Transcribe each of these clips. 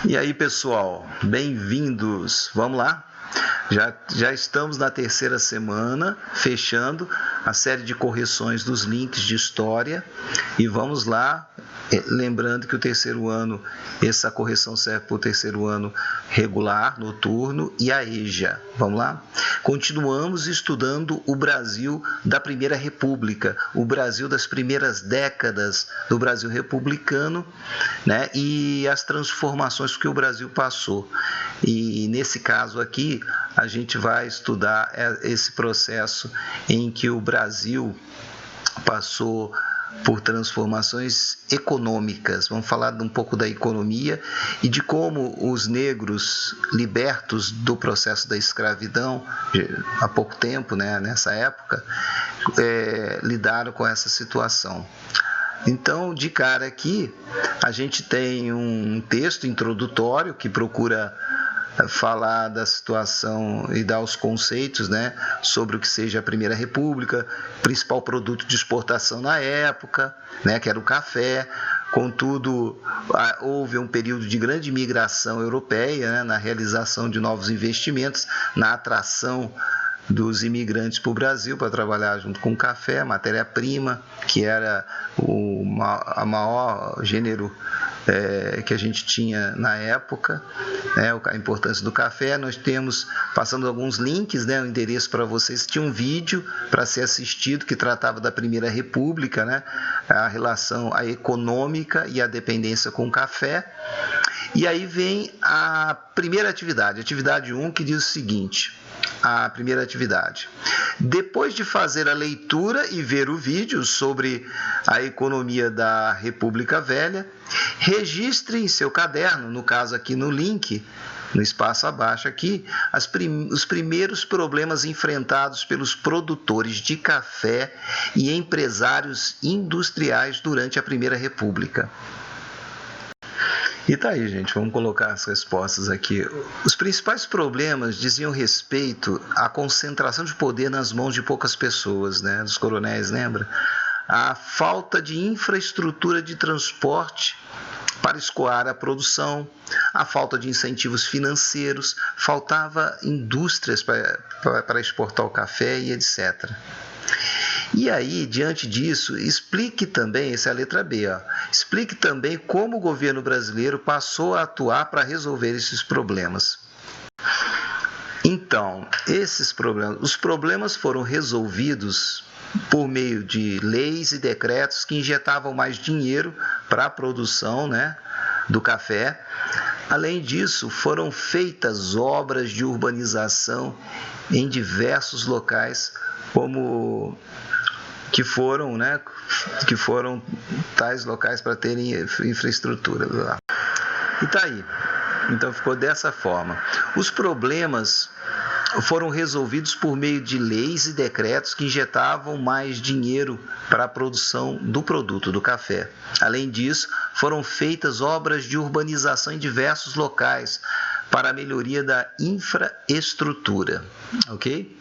E aí, pessoal, bem-vindos. Vamos lá? Já estamos na terceira semana, fechando a série de correções dos links de história. E vamos lá, lembrando que o terceiro ano, essa correção serve para o terceiro ano regular, noturno e a EJA. Vamos lá? Continuamos estudando o Brasil da Primeira República, o Brasil das primeiras décadas do Brasil republicano, né? E as transformações que o Brasil passou. E nesse caso aqui, a gente vai estudar esse processo em que o Brasil passou por transformações econômicas. Vamos falar um pouco da economia e de como os negros libertos do processo da escravidão, há pouco tempo, né, nessa época, lidaram com essa situação. Então, de cara aqui, a gente tem um texto introdutório que procura falar da situação e dar os conceitos, né, sobre o que seja a Primeira República, principal produto de exportação na época, né, que era o café. Contudo, houve um período de grande migração europeia, né, na realização de novos investimentos, na atração dos imigrantes para o Brasil para trabalhar junto com o café, matéria-prima, que era a maior gênero que a gente tinha na época, né, a importância do café. Nós temos, passando alguns links, né, o endereço para vocês, tinha um vídeo para ser assistido que tratava da Primeira República, né, a relação econômica e a dependência com o café. E aí vem a primeira atividade, atividade 1, que diz o seguinte: a primeira atividade. Depois de fazer a leitura e ver o vídeo sobre a economia da República Velha, registre em seu caderno, no caso aqui no link, no espaço abaixo aqui, os primeiros problemas enfrentados pelos produtores de café e empresários industriais durante a Primeira República. E tá aí, gente, vamos colocar as respostas aqui. Os principais problemas diziam respeito à concentração de poder nas mãos de poucas pessoas, né, dos coronéis, lembra? A falta de infraestrutura de transporte para escoar a produção, a falta de incentivos financeiros, faltava indústrias para exportar o café e etc. E aí, diante disso, explique também, essa é a letra B, explique também como o governo brasileiro passou a atuar para resolver esses problemas. Então, os problemas foram resolvidos por meio de leis e decretos que injetavam mais dinheiro para a produção, né, do café. Além disso, foram feitas obras de urbanização em diversos locais, que foram tais locais para terem infraestrutura. E tá aí. Então ficou dessa forma. Os problemas foram resolvidos por meio de leis e decretos que injetavam mais dinheiro para a produção do produto do café. Além disso, foram feitas obras de urbanização em diversos locais para a melhoria da infraestrutura, ok?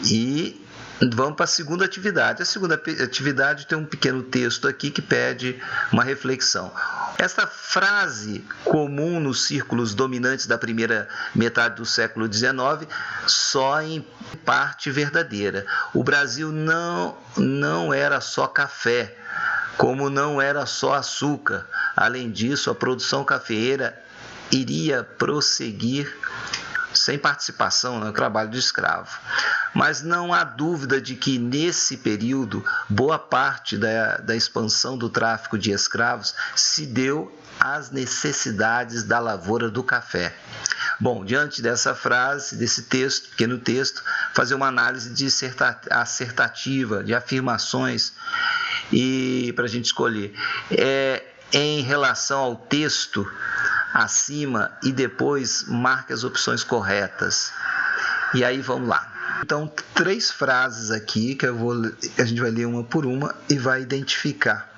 E vamos para a segunda atividade. A segunda atividade tem um pequeno texto aqui que pede uma reflexão. Essa frase comum nos círculos dominantes da primeira metade do século XIX só em parte verdadeira. O Brasil não era só café, como não era só açúcar. Além disso, a produção cafeeira iria prosseguir sem participação no trabalho de escravo. Mas não há dúvida de que, nesse período, boa parte da expansão do tráfico de escravos se deu às necessidades da lavoura do café. Bom, diante dessa frase, desse texto, pequeno texto, fazer uma análise assertativa, de afirmações, e para a gente escolher. Em relação ao texto acima e depois marque as opções corretas. E aí vamos lá. Então, 3 frases aqui que a gente vai ler uma por uma e vai identificar.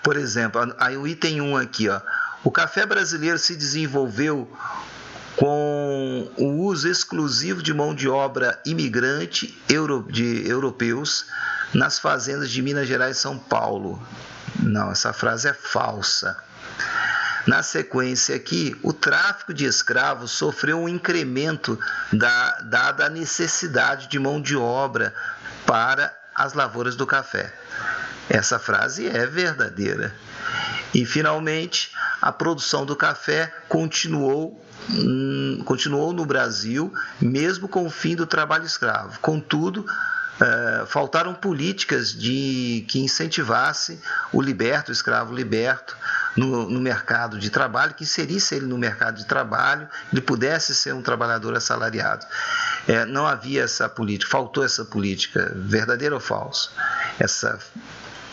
Por exemplo, aí o item 1 aqui, o café brasileiro se desenvolveu com o uso exclusivo de mão de obra imigrante de europeus nas fazendas de Minas Gerais e São Paulo. Não, essa frase é falsa. Na sequência aqui, o tráfico de escravos sofreu um incremento dada a necessidade de mão de obra para as lavouras do café. Essa frase é verdadeira. E, finalmente, a produção do café continuou no Brasil, mesmo com o fim do trabalho escravo. Contudo, faltaram políticas que incentivassem o escravo liberto, no mercado de trabalho, que inserisse ele no mercado de trabalho, ele pudesse ser um trabalhador assalariado. Não havia essa política, faltou essa política, verdadeira ou falsa? Essa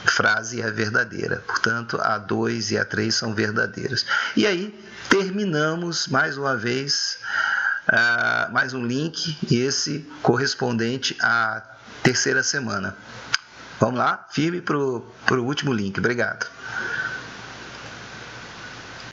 frase é verdadeira, portanto, a 2 e a 3 são verdadeiras. E aí, terminamos mais uma vez, mais um link, esse correspondente à terceira semana. Vamos lá, firme para o último link. Obrigado.